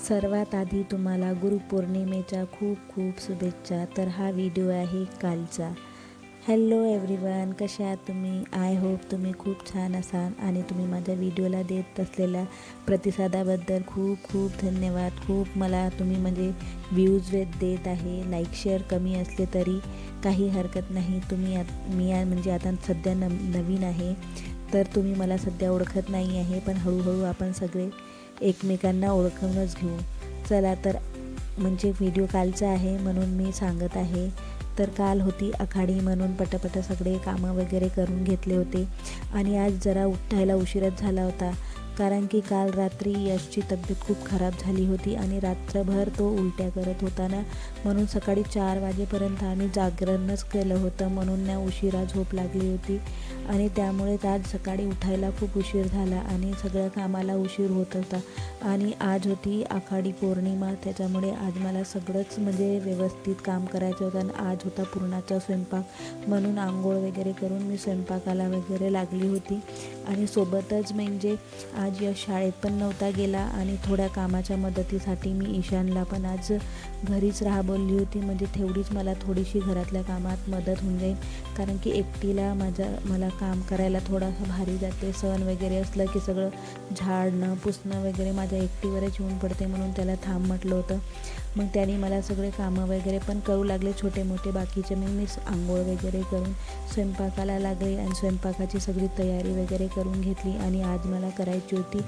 सर्वात आधी तुम्हाला गुरुपौर्णिमेच्या खूप खूप शुभेच्छा. तर हा व्हिडिओ आहे कालचा. हॅलो एव्हरीवन, कशा आहात तुम्ही? आय होप तुम्ही खूप छान असाल आणि तुम्ही माझ्या व्हिडिओला देत असलेल्या प्रतिसादाबद्दल खूप खूप धन्यवाद. खूप मला तुम्ही म्हणजे व्ह्यूज देत आहे. लाईक शेअर कमी असले तरी काही हरकत नाही. मी म्हणजे आता सध्या नवीन आहे, तर तुम्ही मला सध्या ओळखत नाही आहे, पण हळूहळू आपण सगळे एकमेकांना ओळखूनच घेऊ. चला तर म्हणजे व्हिडिओ कालचा आहे म्हणून मी सांगत आहे. तर काल होती आखाडी म्हणून पटापट सगळे कामं वगैरे करून घेतले होते आणि आज जरा उठायला उशीरच झाला होता, कारण की काल रात्री यशची तब्येत खूप खराब झाली होती आणि रात्रभर तो उलट्या करत होता ना, म्हणून सकाळी 4 वाजेपर्यंत आम्ही जागरणच केलं होतं, म्हणून ना उशिरा झोप लागली होती आणि त्यामुळे आज सकाळी उठायला खूप उशीर झाला आणि सगळ्या कामाला उशीर होत होता. आणि आज होती आखाडी पौर्णिमा, त्याच्यामुळे आज मला सगळंच म्हणजे व्यवस्थित काम करायचं होतं आणि आज होता पुरणाचा स्वयंपाक, म्हणून आंघोळ वगैरे करून मी स्वयंपाकाला वगैरे लागली होती. आणि सोबतच म्हणजे आज यश शाळेत पण नव्हता गेला आणि थोड्या कामाच्या मदतीसाठी मी ईशानला पण आज घरीच राहा बोलली होती, म्हणजे तेवढीच मला थोडीशी घरातल्या कामात मदत होऊन जाईल, कारण की एकटीला मला काम करायला थोडंसं भारी जाते. सण वगैरे असलं की सगळं झाडणं पुसणं वगैरे माझ्या एकटीवरच येऊन पडते, म्हणून त्याला थांब म्हटलं होतं. मग त्याने मला सगळे कामं वगैरे पण करू लागले, छोटे मोठे बाकीचे. मग मी आंघोळ वगैरे करून स्वयंपाकाला लागले आणि स्वयंपाकाची सगळी तयारी वगैरे करून घेतली. आणि आज मला करायची होती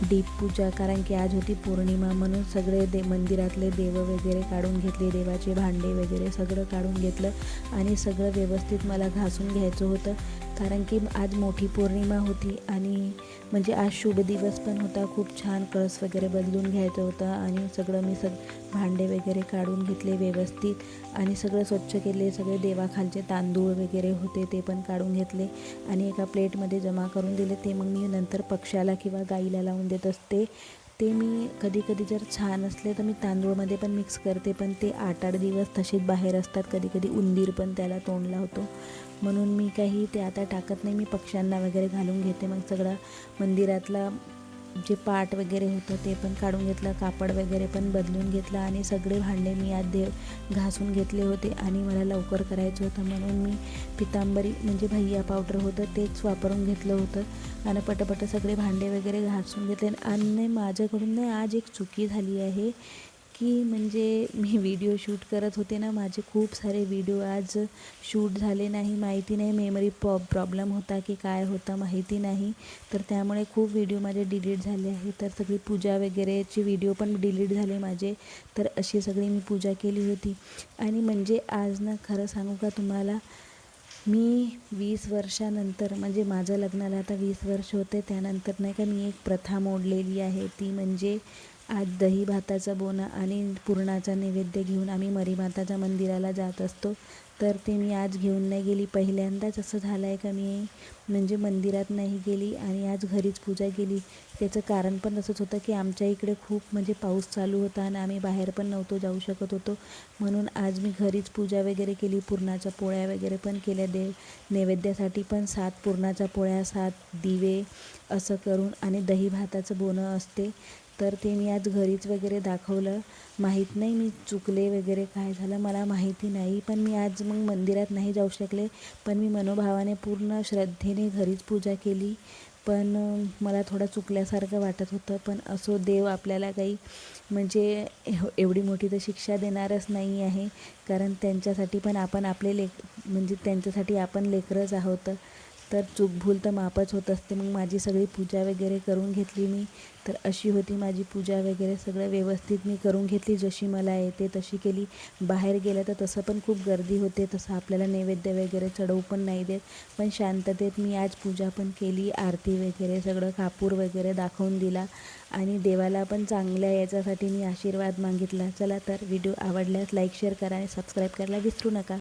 दीपपूजा, कारण की आज होती पौर्णिमा, म्हणून सगळे मंदिरातले देव वगैरे काढून घेतले, देवाचे भांडे वगैरे सगळं काढून घेतलं आणि सगळं व्यवस्थित मला घासून घ्यायचं होतं, कारण की आज मोठी पौर्णिमा होती आणि म्हणजे आज शुभ दिवस पण होता. खूप छान कळस वगैरे बदलून घ्यायचं होतं आणि सगळं मी भांडे वगैरे काढून घेतले व्यवस्थित आणि सगळं स्वच्छ केले. सगळे देवाखालचे तांदूळ वगैरे होते ते पण काढून घेतले आणि एका प्लेटमध्ये जमा करून दिले. ते मग मी नंतर पक्ष्याला किंवा गाईला लावून देत असते. ते मी कधी कधी जर छान असले तर मी तांदूळमध्ये पण मिक्स करते, पण ते 8-8 दिवस तसेच बाहेर असतात. कधी कधी उंदीर पण त्याला तोंडला होतो, म्हणून मी काही ते आता टाकत नाही. मी पक्ष्यांना वगैरे घालून घेते. मग सगळा मंदिरातला जे पाट वगैरे होतं ते पण काढून घेतलं, कापड वगैरे पण बदलून घेतलं आणि सगळे भांडे मी आज घासून घेतले होते. आणि मला लवकर करायचं होतं म्हणून मी पितांबरी म्हणजे भैया पावडर होतं तेच वापरून घेतलं होतं आणि पटापट सगळे भांडे वगैरे घासून घेतले. आणि माझ्याकडून ना आज एक चुकी झाली आहे की म्हणजे मी व्हिडिओ शूट करत होते ना, माझे खूप सारे व्हिडिओ आज शूट झाले नाही. माहिती नाही मेमरी प्रॉब्लेम होता की काय होता माहिती नाही, तर त्यामुळे खूप व्हिडिओ माझे डिलीट झाले आहे. तर सगळी पूजा वगैरेची व्हिडिओ पण डिलीट झाले माझे. तर अशी सगळी मी पूजा केली होती. आणि म्हणजे आज ना खरं सांगू का तुम्हाला, मी 20 वर्षानंतर म्हणजे माझं लग्नाला आता 20 वर्ष होते, त्यानंतर नाही का मी एक प्रथा मोडलेली आहे. ती म्हणजे आज दही भाताचं बोनं आणि पुरणाचा नैवेद्य घेऊन आम्ही मरीमाताच्या मंदिराला जात असतो. तर ते मी आज घेऊन नाही गेली. पहिल्यांदाच असं झालं आहे का मी म्हणजे मंदिरात नाही गेली आणि आज घरीच पूजा केली. त्याचं कारण पण असंच होतं की आमच्या इकडे खूप म्हणजे पाऊस चालू होता आणि आम्ही बाहेर पण नव्हतो जाऊ शकत होतो, म्हणून आज मी घरीच पूजा वगैरे केली. पुरणाच्या पोळ्या वगैरे पण केल्या, नैवेद्यासाठी पण 7 पुरणाच्या पोळ्या, 7 दिवे असं करून आणि दही भाताचं बोनं असते, तर ते मी आज घरीच वगैरे दाखवलं. माहीत नाही मी चुकले वगैरे काय झालं मला माहिती नाही, पण मी आज मग मंदिरात नाही जाऊ शकले, पण मी मनोभावाने पूर्ण श्रद्धेने घरीच पूजा केली. पण मला थोडं चुकल्यासारखं वाटत होतं, पण असो, देव आपल्याला काही म्हणजे एवढी मोठी तर शिक्षा देणारच नाही आहे, कारण त्यांच्यासाठी पण आपण आपले म्हणजे त्यांच्यासाठी आपण लेकरच आहोत. तर चूकभूल तर मापच होत असते. मग माझी सगळी पूजा वगैरे करून घेतली मी. तर अशी होती माझी पूजा वगैरे, सगळं व्यवस्थित मी करून घेतली, जशी मला येते तशी केली. बाहेर गेलं तर तसं पण खूप गर्दी होते, तसं आपल्याला नैवेद्य वगैरे चढवू पण नाही देत, पण शांततेत मी आज पूजा पण केली. आरती वगैरे सगळं कापूर वगैरे दाखवून दिला आणि देवाला पण चांगल्या याच्यासाठी मी आशीर्वाद मागितला. चला तर व्हिडिओ आवडल्यास लाईक शेअर करा आणि सबस्क्राईब करायला विसरू नका.